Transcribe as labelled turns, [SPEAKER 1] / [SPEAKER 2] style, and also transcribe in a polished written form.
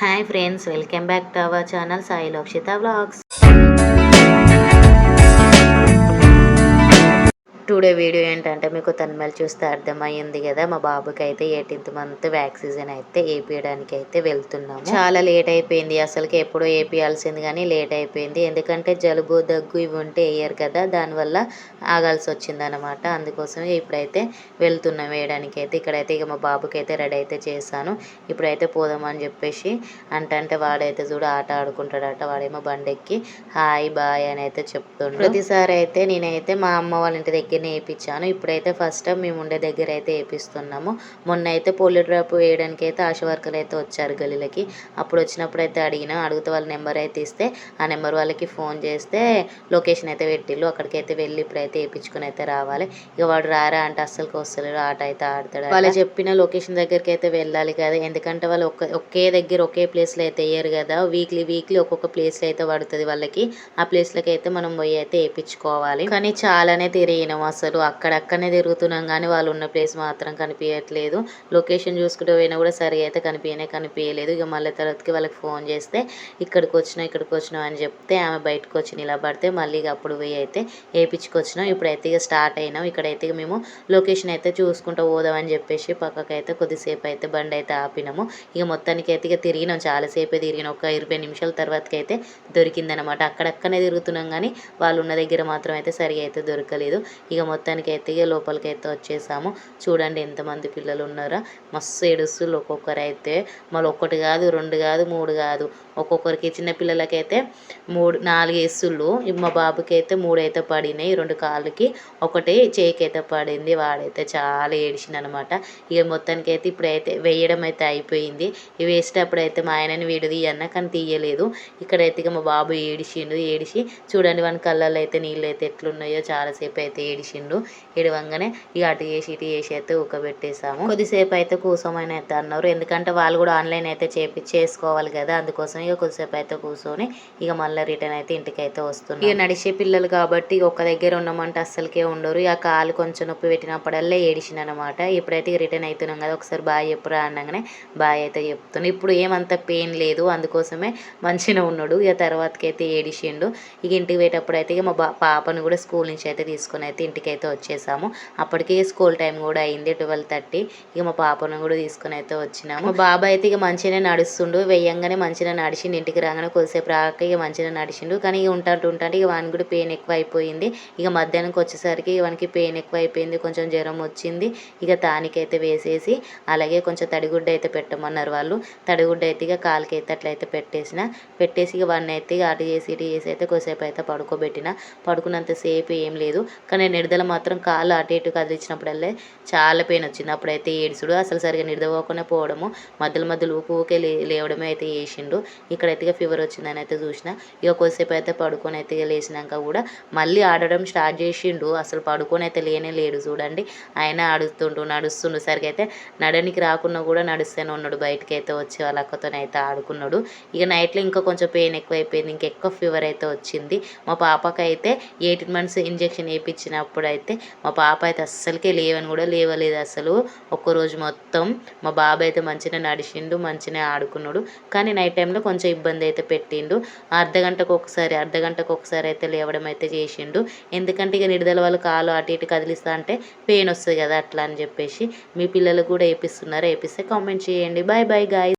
[SPEAKER 1] Hi friends, welcome back to our channel Sai Lokshitha vlogs. Today video ఏంటంటే మీకు తన్మేలు చూస్తే అర్థమైంది కదా, మా బాబుకి అయితే 18th మంత్ వ్యాక్సిన్ అయితే వేయించడానికి అయితే వెళ్తున్నాము. చాలా లేట్ అయిపోయింది, అసలుకి ఎప్పుడో వేయించాల్సింది కానీ లేట్ అయిపోయింది. ఎందుకంటే జలుబు దగ్గు ఇవి ఉంటే వేయరు కదా, దానివల్ల ఆగాల్సి వచ్చింది అనమాట. అందుకోసం ఇప్పుడైతే వెళ్తున్నాం వేయడానికి అయితే. ఇక్కడైతే ఇక మా బాబుకి అయితే రెడీ అయితే చేశాను. ఇప్పుడైతే పోదామని చెప్పేసి అంటే వాడైతే చూడు ఆట ఆడుకుంటాడట. వాడేమో బండెక్కి హాయ్ బాయ్ అని అయితే చెప్తుండ్రు. ప్రతిసారి అయితే నేనైతే మా అమ్మ వాళ్ళ ఇంటి దగ్గర వేయించాను. ఇప్పుడైతే ఫస్ట్ టైం మేము ఉండే దగ్గర అయితే వేపిస్తున్నాము. మొన్న అయితే పోలియో డ్రాప్ వేయడానికి అయితే ఆశా వర్కర్లు అయితే వచ్చారు గలీలకి. అప్పుడు వచ్చినప్పుడు అయితే అడిగితే వాళ్ళ నెంబర్ అయితే ఇస్తే ఆ నెంబర్ వాళ్ళకి ఫోన్ చేస్తే లొకేషన్ అయితే పెట్టిళ్ళు. అక్కడికైతే వెళ్ళి ఇప్పుడైతే వేయించుకుని అయితే రావాలి. ఇక వాడు రారా అంటే అస్సలు వస్తలేడు, ఆట అయితే ఆడతాడు. వాళ్ళు చెప్పిన లొకేషన్ దగ్గరికి అయితే వెళ్ళాలి కదా, ఎందుకంటే వాళ్ళు ఒకే దగ్గర ఒకే ప్లేస్లో అయితే వేయరు కదా. వీక్లీ ఒక్కొక్క ప్లేస్లో అయితే పడుతుంది వాళ్ళకి. ఆ ప్లేస్లకి అయితే మనం పోయి అయితే వేయించుకోవాలి. కానీ చాలానే తిరిగినాం, అసలు అక్కడక్కడనే తిరుగుతున్నాం కానీ వాళ్ళు ఉన్న ప్లేస్ మాత్రం కనిపించట్లేదు. లొకేషన్ చూసుకుంటూ పోయినా కూడా సరిగా అయితే కనిపించలేదు. ఇక మళ్ళీ తర్వాతకి వాళ్ళకి ఫోన్ చేస్తే ఇక్కడికి వచ్చినాం అని చెప్తే ఆమె బయటకు వచ్చి నిలబడితే మళ్ళీ అప్పుడు పోయి అయితే వేయించుకొచ్చినాం. ఇప్పుడైతే ఇక స్టార్ట్ అయినాం. ఇక్కడైతే మేము లొకేషన్ అయితే చూసుకుంటూ పోదామని చెప్పేసి పక్కకైతే కొద్దిసేపు అయితే బండి అయితే ఆపినాము. ఇక మొత్తానికి అయితే ఇక తిరిగినాం, చాలాసేపే తిరిగినాం. ఒక 20 నిమిషాల తర్వాతకి అయితే దొరికిందనమాట. అక్కడక్కడనే తిరుగుతున్నాం కానీ వాళ్ళు ఉన్న దగ్గర మాత్రం అయితే సరిగా అయితే దొరకలేదు. ఇక మొత్తానికి అయితే ఇక లోపలికి అయితే వచ్చేసాము. చూడండి ఎంతమంది పిల్లలు ఉన్నారో, మస్తు ఏడుస్తులు ఒక్కొక్కరు అయితే. మళ్ళీ 1 కాదు 2 కాదు 3 కాదు, ఒక్కొక్కరికి చిన్న పిల్లలకైతే 4 వేస్తుళ్ళు. మా బాబుకి అయితే 3 అయితే పడినాయి, 2 కాళ్ళకి 1 చేయికి అయితే పడింది. వాడైతే చాలా ఏడిచింది అనమాట. ఇక మొత్తానికి అయితే ఇప్పుడైతే వేయడం అయితే అయిపోయింది. ఇవి వేసేటప్పుడు అయితే మా ఆయనని విడదీయన్న కానీ తీయలేదు. ఇక్కడైతే ఇక మా బాబు ఏడిచి చూడండి వాని కళ్ళల్లో అయితే నీళ్ళు అయితే ఎట్లున్నాయో, చాలాసేపు అయితే ఏడిచిండు. ఏడవంగానే ఇక అటు చేసి ఇటు చేసి అయితే ఊకబెట్టేసాము. కొద్దిసేపు అయితే కూర్చోమని అయితే అన్నారు, ఎందుకంటే వాళ్ళు కూడా ఆన్లైన్ అయితే చేసుకోవాలి కదా. అందుకోసం ఇక కొద్దిసేపు అయితే కూర్చొని ఇక మళ్ళీ రిటర్న్ అయితే ఇంటికి అయితే వస్తున్నాం. ఇక నడిచే పిల్లలు కాబట్టి ఒక దగ్గర ఉన్నామంటే అస్సలకే ఉండరు. ఇక కాలు కొంచెం నొప్పి పెట్టినప్పుడల్లా ఏడిచింది అనమాట. ఇప్పుడైతే ఇక రిటర్న్ అవుతున్నాం కదా, ఒకసారి బాయ్ చెప్పురా అనగానే బాయ్ అయితే చెప్తున్నాను. ఇప్పుడు ఏమంత పెయిన్ లేదు, అందుకోసమే మంచిగా ఉన్నాడు. ఇక తర్వాతకి అయితే ఏడిచిండు. ఇక ఇంటికి పోయేటప్పుడు అయితే ఇక మా పాపను కూడా స్కూల్ నుంచి అయితే తీసుకొని అయితే ఇంటికి అయితే వచ్చేసాము. అప్పటికి స్కూల్ టైం కూడా అయింది 12:30. ఇక మా పాపను కూడా తీసుకొని అయితే వచ్చినాము. మా బాబు అయితే ఇక మంచిగానే నడుస్తుండు. వెయ్యంగానే మంచిగా నడిచిండు. ఇంటికి రాగానే కొద్దిసేపు రాక ఇక మంచిగా నడిచిండు. కానీ ఇక ఉంటే ఇక వానికి కూడా పెయిన్ ఎక్కువ అయిపోయింది. ఇక మధ్యాహ్నంకి వచ్చేసరికి వానికి పెయిన్ ఎక్కువ అయిపోయింది, కొంచెం జ్వరం వచ్చింది. ఇక తానికైతే వేసేసి అలాగే కొంచెం తడిగుడ్డ అయితే పెట్టమన్నారు వాళ్ళు. తడిగుడ్డ అయితే ఇక కాలుకి అయితే అట్లయితే పెట్టేసి ఇక వాడిని అయితే ఇక అటు చేసి ఇటు చేసి అయితే కొద్దిసేపు అయితే పడుకున్నంతసేపు ఏం లేదు. కానీ నిడదల మాత్రం కాళ్ళు అటు ఇటు కదిలించినప్పుడల్లే చాలా పెయిన్ వచ్చింది. అప్పుడైతే ఏడుచుడు, అసలు సరిగా నిద్రపోకుండా పోవడము, మధ్యలో ఊకే లేవడమే అయితే చేసిండు. ఇక్కడైతే ఇక ఫీవర్ వచ్చిందని అయితే చూసిన. ఇక కొద్దిసేపు అయితే పడుకొని అయితే ఇక లేచినాక కూడా మళ్ళీ ఆడడం స్టార్ట్ చేసిండు. అసలు పడుకొని అయితే లేడు చూడండి. ఆయన నడుస్తుండు సరిగా అయితే నడనికి రాకున్నా కూడా నడుస్తూనే ఉన్నాడు. బయటకి అయితే వచ్చి వాళ్ళ అక్కతోనైతే ఆడుకున్నాడు. ఇక నైట్లో ఇంకా కొంచెం పెయిన్ ఎక్కువ అయిపోయింది, ఇంకెక్కువ ఫీవర్ అయితే వచ్చింది. మా పాపకి అయితే 18 months ఇంజెక్షన్ వేయించినప్పుడు అయితే మా పాప అయితే అస్సలకే లేవలేదు అసలు. ఒక్కరోజు మొత్తం మా బాబు అయితే మంచిగా నడిచిండు, మంచిగా ఆడుకున్నాడు. కానీ నైట్ టైంలో కొంచెం ఇబ్బంది అయితే పెట్టిండు. అర్ధగంటకు ఒకసారి అయితే లేవడం అయితే చేసిండు. ఎందుకంటే ఇక నిడదల వాళ్ళు కాలు అటు ఇటు కదిలిస్తా అంటే పెయిన్ వస్తుంది కదా, అట్లా అని చెప్పేసి. మీ పిల్లలు కూడా వేపిస్తున్నారా? వేపిస్తే కామెంట్ చేయండి. Bye bye guys.